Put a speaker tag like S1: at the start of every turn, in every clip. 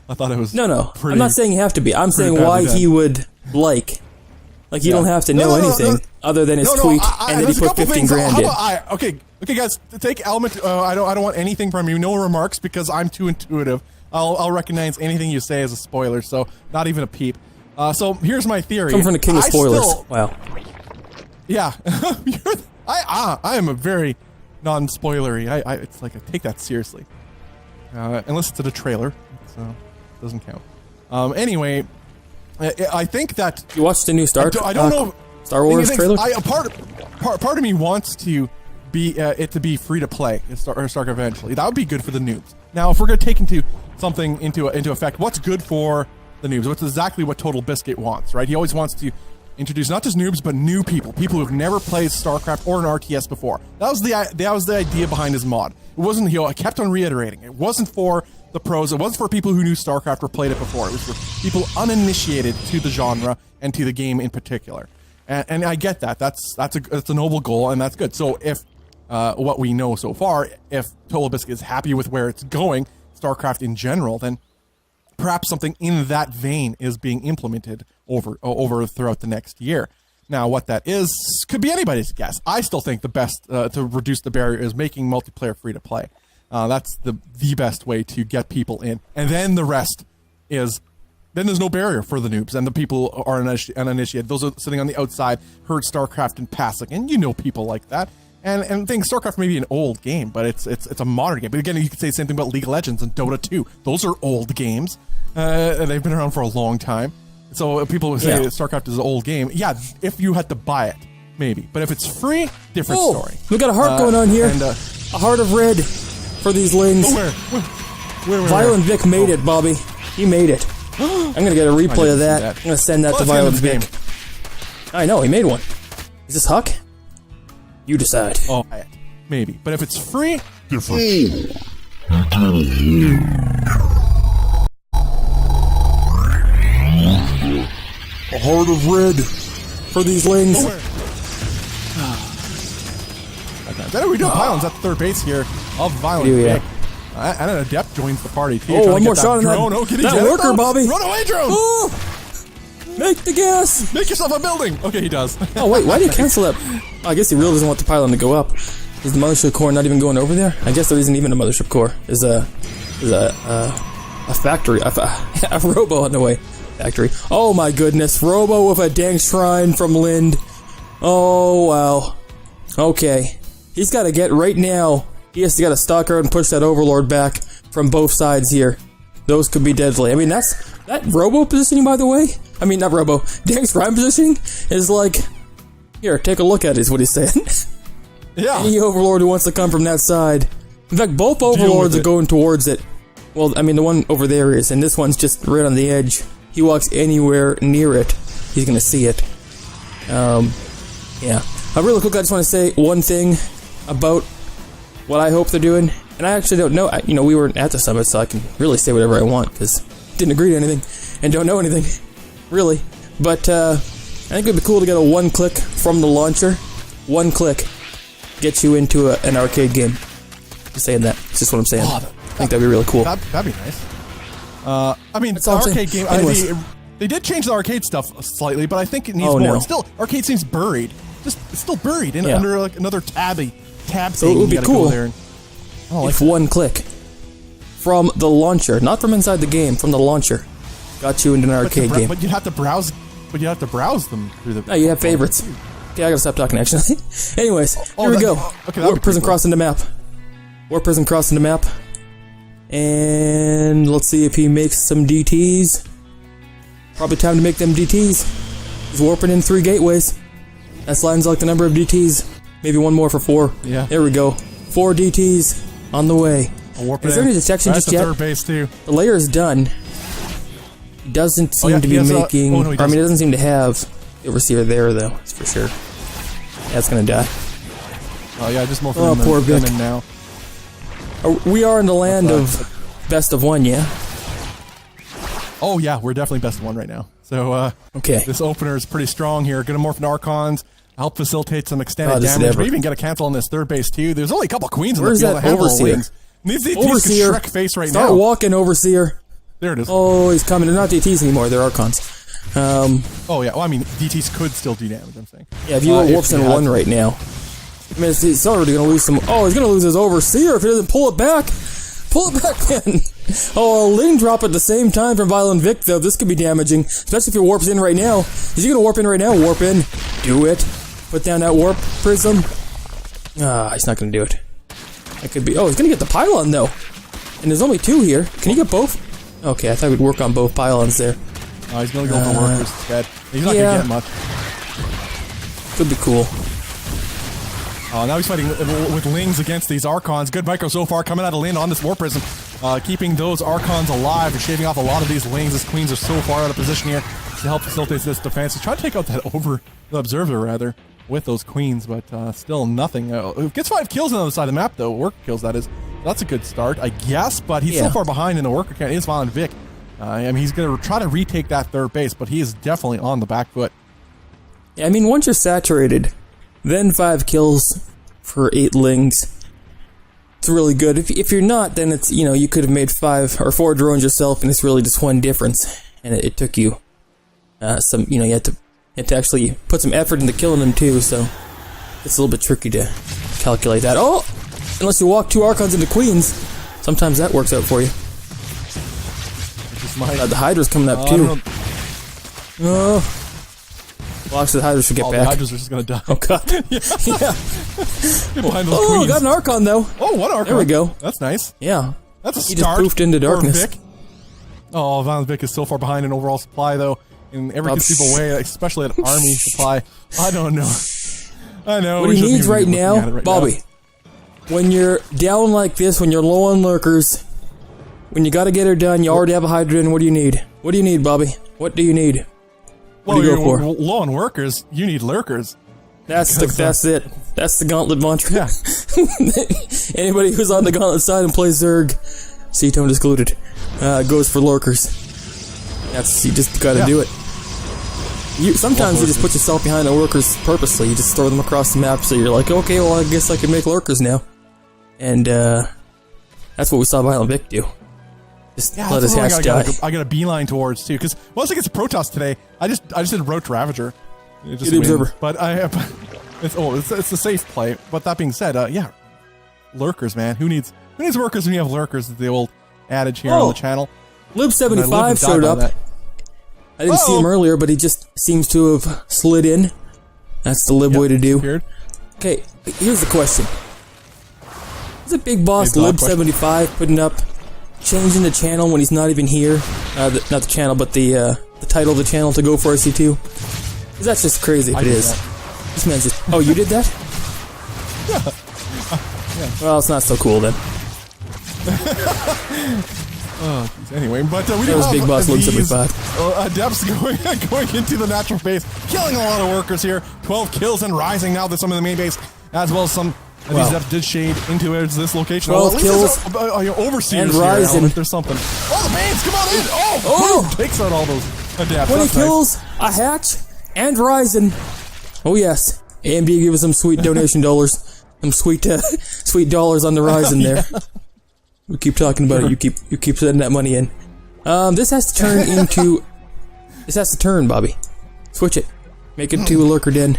S1: I thought it was
S2: No.
S1: pretty,
S2: I'm not saying you have to be. I'm saying
S1: badly
S2: why
S1: done.
S2: he would like you don't have to know anything other than his tweet and that he put 15 grand in.
S1: Okay, guys, take element. I don't want anything from you. No remarks because I'm too intuitive. I'll recognize anything you say as a spoiler. So not even a peep. So here's my theory.
S2: Come from the king of spoilers. Wow.
S1: Yeah, I am a very non-spoilery. It's like I take that seriously, unless it's in a trailer. So doesn't count. Anyway, I think that
S2: you watched the new Star Wars trailer.
S1: Part of me wants to be it to be free to play Stark eventually. That would be good for the noobs. Now, if we're going to take into effect, what's good for the noobs? What's exactly what Total Biscuit wants, right? He always wants to introduce not just noobs but new people who have never played StarCraft or an RTS before. That was the idea behind his mod. It wasn't. I kept on reiterating. It wasn't for the pros. It wasn't for people who knew StarCraft or played it before. It was for people uninitiated to the genre and to the game in particular. And I get that. That's a noble goal, and that's good. So if what we know so far, if Total Biscuit is happy with where it's going, StarCraft in general, then perhaps something in that vein is being implemented over throughout the next year. Now, what that is could be anybody's guess. I still think the best to reduce the barrier is making multiplayer free to play. That's the best way to get people in, and then the rest is. Then there's no barrier for the noobs and the people who are uninitiated. Those are sitting on the outside, heard StarCraft in passing, and you know people like that. And think StarCraft may be an old game, but it's a modern game. But again, you could say the same thing about League of Legends and Dota 2. Those are old games. They've been around for a long time. So people would say StarCraft is an old game. Yeah, if you had to buy it, maybe. But if it's free, different story.
S2: We got a heart going on here. And, a heart of red for these lings.
S1: Where?
S2: ViolentVik made it, Bobby. He made it. I'm going to get a replay of that. I'm going to send that to ViolentVik. I know, he made one. Is this Huck? You decide.
S1: Oh, maybe. But if it's free, different.
S2: A heart of red for these lings.
S1: Then we do pylons at third base here of ViolentVik. And an adept joins the party too.
S2: Oh, one more shot on that.
S1: Oh, can he
S2: that worker, Bobby.
S1: Run away, drone!
S2: Oh, make the gas.
S1: Make yourself a building. Okay, he does.
S2: Oh wait, why did he cancel that? Oh, I guess he really doesn't want the pylon to go up. Is the mothership core not even going over there? I guess there isn't even a mothership core. There's a factory, a robo on the way. Factory. Oh my goodness, robo with a dang shrine from Lind. Oh wow. Okay, he's got to get right now. He has to get a stalker and push that overlord back from both sides here. Those could be deadly. I mean, that robo positioning, by the way. I mean, not robo. Dang shrine positioning is like. Here, take a look at it. Is what he's saying.
S1: Yeah.
S2: Any overlord who wants to come from that side. In fact, both overlords are going towards it. Well, I mean, the one over there is, and this one's just right on the edge. He walks anywhere near it, he's gonna see it. Yeah. Really quick, I just want to say one thing about what I hope they're doing, and I actually don't know. We weren't at the summit, so I can really say whatever I want because didn't agree to anything and don't know anything, really. But I think it'd be cool to get a one-click from the launcher. One click gets you into an arcade game. Just saying that. It's just what I'm saying. I think that'd be really cool.
S1: That'd be nice. I mean, the arcade game. They did change the arcade stuff slightly, but I think it needs more.
S2: No.
S1: Still, arcade seems buried. It's still buried under like another tab
S2: so
S1: thing.
S2: It would be cool
S1: if
S2: one click from the launcher, not from inside the game, from the launcher, got you into an arcade game.
S1: But you'd have to browse. Them through the.
S2: No, you have favorites. Okay, I gotta stop talking. Actually, anyways, here we go.
S1: Okay,
S2: Warp Prison crossing the map. Warp Prison crossing the map, and let's see if he makes some DTs. Probably time to make them DTs. He's warping in 3 gateways. That sounds like the number of DTs. Maybe one more for 4.
S1: Yeah.
S2: There we go. 4 DTs on the way. Is there any detection just yet?
S1: Third base too.
S2: The layer is done. He doesn't seem to be making. He doesn't seem to have the receiver there though. That's for sure. That's gonna die.
S1: Oh yeah, just more for
S2: poor Vic.
S1: now.
S2: We are in the land of best of one, yeah.
S1: Oh yeah, we're definitely best of one right now. So
S2: okay,
S1: this opener is pretty strong here. Gonna morph into Archons, help facilitate some extended damage. We even get a cancel on this third base too. There's only a couple queens in the field that have all wings. These could Shrek face right now.
S2: Start walking, Overseer.
S1: There it is.
S2: Oh, he's coming. They're not DTs anymore. They're Archons.
S1: Oh, yeah. Well, I mean, DTs could still do damage, I'm saying.
S2: Yeah, if you warps in 1 right now. I mean, he's already going to lose some. Oh, he's going to lose his Overseer if he doesn't pull it back. Pull it back, man. Oh, a Ling drop at the same time from ViolentVik, though. This could be damaging, especially if he warps in right now. Is he going to warp in right now? Warp in. Do it. Put down that warp prism. Ah, he's not going to do it. That could be. Oh, he's going to get the pylon, though. And there's only 2 here. Can he get both? Okay, I thought we'd work on both pylons there.
S1: Oh, he's going to go for workers instead. He's not going to get much.
S2: Could be cool.
S1: Oh, now he's fighting with Lings against these Archons. Good micro so far coming out of Lin on this War Prism. Keeping those Archons alive and shaving off a lot of these Lings. His Queens are so far out of position here to help facilitate this defense. He's trying to take out that the Observer, rather, with those Queens, but still nothing. Gets 5 kills on the other side of the map, though. Worker kills, that is. That's a good start, I guess, but he's so far behind in the worker count. It is ViolentVik. I mean, he's going to try to retake that 3rd base, but he is definitely on the back foot.
S2: Yeah, I mean, once you're saturated, then 5 kills for 8 Lings. It's really good. If you're not, then it's, you know, you could have made 5 or 4 drones yourself, and it's really just 1 difference. And it took you some, you know, you had to actually put some effort into killing them too, so it's a little bit tricky to calculate that. Oh! Unless you walk 2 Archons into Queens, sometimes that works out for you. The Hydra's coming up too. Oh. Well, actually, the Hydras should get back.
S1: The Hydras are just gonna die.
S2: Oh, God. Yeah.
S1: Oh,
S2: Queens. Got an Archon, though.
S1: Oh, one Archon.
S2: There we go.
S1: That's nice.
S2: Yeah.
S1: That's a
S2: he
S1: start.
S2: He just poofed into darkness.
S1: Vic. Oh, ViolentVik is so far behind in overall supply, though, in every conceivable way, especially at army supply. I don't know. I know.
S2: What he needs right now, Bobby, when you're down like this, when you're low on lurkers, when you gotta get her done, you already have a Hydra in, what do you need? What do you need, Bobby? What do you need? What do you go for?
S1: Low on workers, you need lurkers.
S2: That's it. That's the Gauntlet mantra.
S1: Yeah.
S2: Anybody who's on the Gauntlet side and plays Zerg, C-Tone excluded, goes for lurkers. You just gotta do it. Sometimes you just put yourself behind the lurkers purposely. You just throw them across the map, so you're like, okay, well, I guess I can make lurkers now. And that's what we saw ViolentVik do. Just let his hatch die.
S1: I got a beeline towards too, because once I get to Protoss today, I just did Roach Ravager.
S2: Just the Observer.
S1: But it's a safe play. But that being said, yeah, lurkers, man. Who needs workers when you have lurkers? The old adage here on the channel.
S2: Lib75 showed up. I didn't see him earlier, but he just seems to have slid in. That's the Lib way to do.
S1: Appeared.
S2: Okay, here's the question: is a big boss Lib75 putting up? Changing the channel when he's not even here, not the channel, but the title of the channel to Go4SC2. Because that's just crazy if it is. This man's just. Oh, you did that?
S1: Yeah.
S2: Well, it's not so cool then.
S1: Anyway, but we do
S2: have big boss
S1: these
S2: adepts
S1: going into the natural base, killing a lot of workers here. 12 kills and rising now that some of the main base, as well as some. These adepts did shade into this location.
S2: 12 kills
S1: Overseers
S2: and rising.
S1: Here, there's something. Oh, the mains, come on in! Oh, takes out all those adepts.
S2: 20 kills, a hatch, and rising. Oh yes, AMD give us some sweet donation dollars, some sweet dollars on the rising there. We keep talking about it. You keep sending that money in. This has to turn into. This has to turn, Bobby. Switch it. Make it to a lurker den.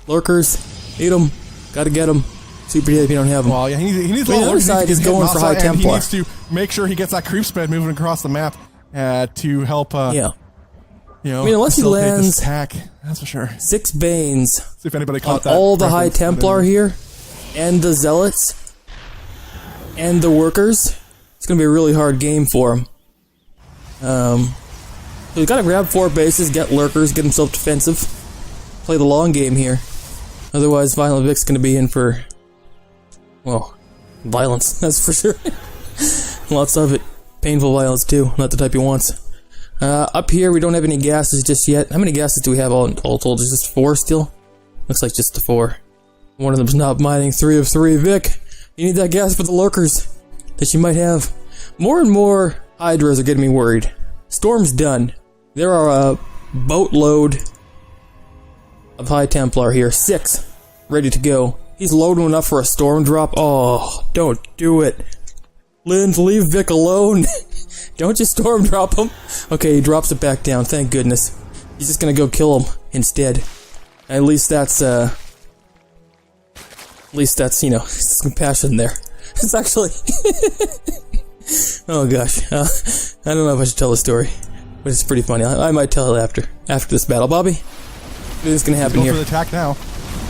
S2: Lurkers, eat them. Gotta get them. Super dead if you don't have them.
S1: Well, yeah, he needs a
S2: lot of lurkers. The other side is going for High Templar.
S1: He needs to make sure he gets that creep spread moving across the map to help.
S2: Yeah.
S1: You know,
S2: I mean, unless he lands
S1: attack, that's for sure.
S2: 6 Banes.
S1: See if anybody caught that.
S2: All the High Templar here, and the Zealots, and the workers. It's gonna be a really hard game for him. So he's got to grab 4 bases, get lurkers, get himself defensive, play the long game here. Otherwise, ViolentVik's gonna be in for. Well, violence, that's for sure. Lots of it. Painful violence, too. Not the type he wants. Up here, we don't have any gases just yet. How many gases do we have all told? Is just 4 still? Looks like just the 4. One of them's not mining. 3 of 3. Vic, you need that gas for the lurkers that you might have. More and more Hydras are getting me worried. Storm's done. There are a boatload of High Templar here. 6 ready to go. He's loading enough for a storm drop. Oh, don't do it. Linz, leave Vic alone. Don't just storm drop him. Okay, he drops it back down. Thank goodness. He's just gonna go kill him instead. At least that's, you know, some compassion there. It's actually... oh gosh. I don't know if I should tell the story. But it's pretty funny. I might tell it after this battle. Bobby? What is gonna happen here?
S1: Go for the attack now.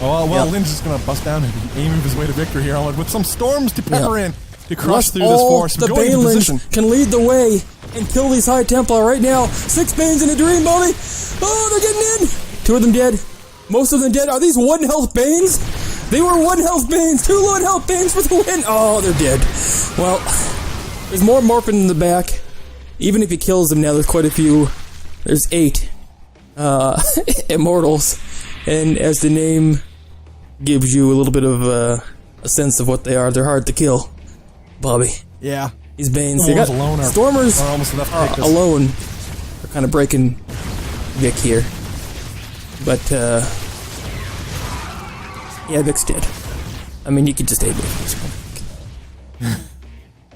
S1: Oh, well, Lynn's just gonna bust down and aim his way to victory here with some storms to pepper in to crush through this forest.
S2: The Banelings can lead the way and kill these High Templar right now. 6 Banes in a dream, Bobby! Oh, they're getting in! 2 of them dead. Most of them dead. Are these 1 health Banes? They were 1 health Banes! 2 1 health Banes for the win! Oh, they're dead. Well, there's more Morphin in the back. Even if he kills them now, there's quite a few. There's 8 Immortals. And as the name gives you a little bit of a sense of what they are, they're hard to kill. Bobby.
S1: Yeah.
S2: These Banes. They got Stormers
S1: are almost enough to take this.
S2: alone. They're kind of breaking Vik here. But, yeah, Vik's dead. I mean, you could just A-move this one.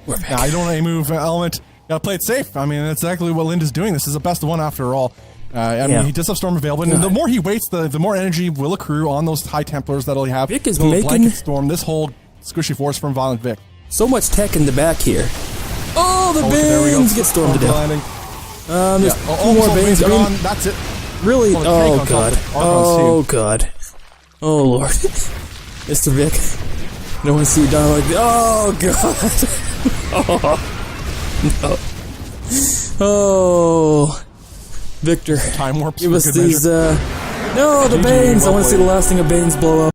S2: We're back.
S1: Nah, you don't A-move element. Gotta play it safe. I mean, that's exactly what Linda's doing. This is the best one after all. I mean, he does have Storm available, and the more he waits, the more energy will accrue on those High Templars that'll have.
S2: Vik is
S1: making blanket storm this whole squishy force from ViolentVik.
S2: So much tech in the back here. Oh, the Banes get stormed to death. There's 2 more Banes. I mean,
S1: that's it.
S2: Really? Oh god. Oh god. Oh lord. Mr. Vik. No one see you die like this. Oh god. Oh. No. Oh. Victor.
S1: Time warps.
S2: Give us these, no, the Banes! I want to see the last thing of Banes blow up.